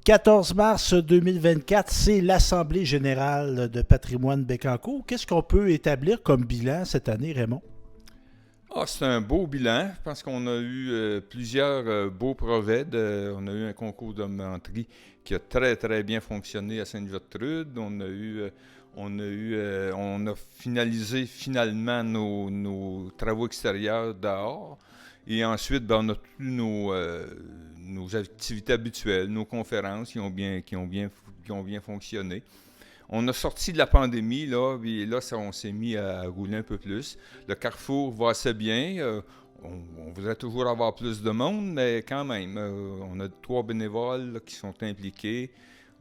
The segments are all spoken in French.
14 mars 2024, c'est l'Assemblée générale de patrimoine Bécancour. Qu'est-ce qu'on peut établir comme bilan cette année, Raymond? C'est un beau bilan. Je pense qu'on a eu plusieurs beaux brevets. On a eu un concours de menterie qui a très, très bien fonctionné à Sainte-Gertrude. On a finalisé finalement nos travaux extérieurs dehors. Et ensuite, on a tous nos activités habituelles, nos conférences qui ont bien fonctionné. On a sorti de la pandémie, là, et là, on s'est mis à rouler un peu plus. Le Carrefour va assez bien. On voudrait toujours avoir plus de monde, mais quand même, on a 3 bénévoles là, qui sont impliqués.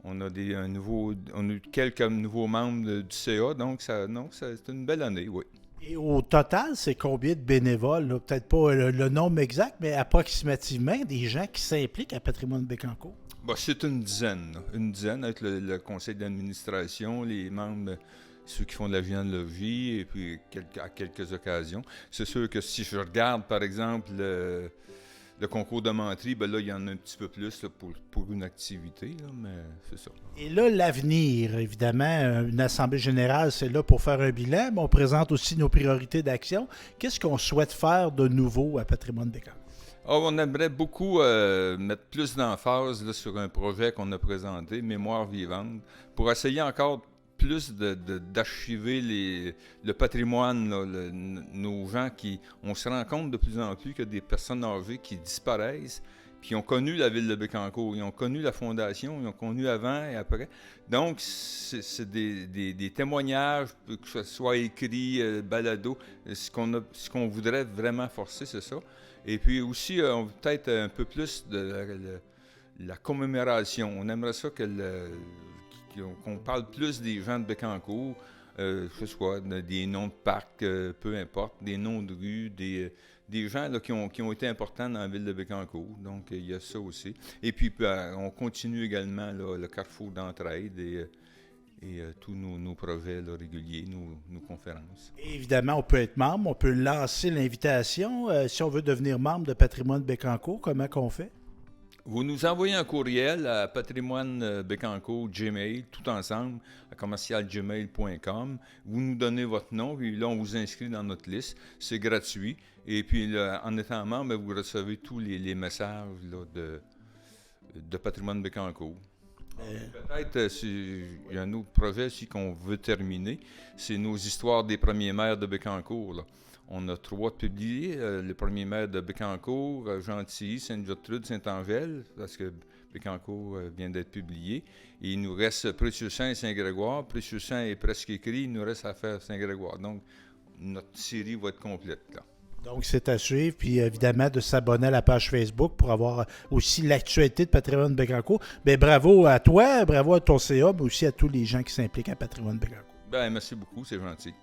On a eu quelques nouveaux membres du CA, donc c'est une belle année, oui. Et au total, c'est combien de bénévoles? Là? Peut-être pas le nombre exact, mais approximativement, des gens qui s'impliquent à Patrimoine Bécancour. C'est une dizaine, là. Une dizaine avec le conseil d'administration, les membres, ceux qui font de la généalogie, et puis à quelques occasions. C'est sûr que si je regarde, par exemple, le concours de menterie, là, il y en a un petit peu plus là, pour une activité, là, mais c'est ça. Et là, l'avenir, évidemment, une assemblée générale, c'est là pour faire un bilan, mais on présente aussi nos priorités d'action. Qu'est-ce qu'on souhaite faire de nouveau à Patrimoine Bécancour? On aimerait beaucoup mettre plus d'emphase là, sur un projet qu'on a présenté, Mémoire vivante, pour essayer encore plus d'archiver le patrimoine, là, nos gens on se rend compte de plus en plus que des personnes âgées qui disparaissent, qui ont connu la ville de Bécancour, ils ont connu la fondation, ils ont connu avant et après. Donc, c'est des témoignages, que ce soit écrit, balado, ce qu'on voudrait vraiment forcer, c'est ça. Et puis aussi, peut-être un peu plus de la commémoration. On aimerait ça qu'on parle plus des gens de Bécancour, que ce soit des noms de parcs, peu importe, des noms de rues, des gens là, qui ont été importants dans la ville de Bécancour. Donc, il y a ça aussi. Et puis, on continue également là, le Carrefour d'entraide et tous nos projets là, réguliers, nos conférences. Et évidemment, on peut être membre, on peut lancer l'invitation. Si on veut devenir membre de Patrimoine Bécancour, comment qu'on fait? Vous nous envoyez un courriel à patrimoine Bécancour, Gmail, tout ensemble, à commercialgmail.com. Vous nous donnez votre nom, puis là, on vous inscrit dans notre liste. C'est gratuit. Et puis, là, en étant membre, vous recevez tous les messages là, de Patrimoine Bécancour. Peut-être, il y a un autre projet aussi qu'on veut terminer, c'est nos histoires des premiers maires de Bécancour, là. On a 3 publiés, les premiers maires de Bécancour, Gentilly, Sainte-Gertrude, Saint-Angèle, parce que Bécancour vient d'être publié. Et il nous reste Précieux-Saint et Saint-Grégoire. Précieux-Saint est presque écrit, il nous reste à faire Saint-Grégoire. Donc, notre série va être complète, là. Donc, c'est à suivre. Puis, évidemment, de s'abonner à la page Facebook pour avoir aussi l'actualité de Patrimoine Bécancour. Bien, bravo à toi, bravo à ton CA, mais aussi à tous les gens qui s'impliquent à Patrimoine Bécancour. Merci beaucoup, c'est gentil.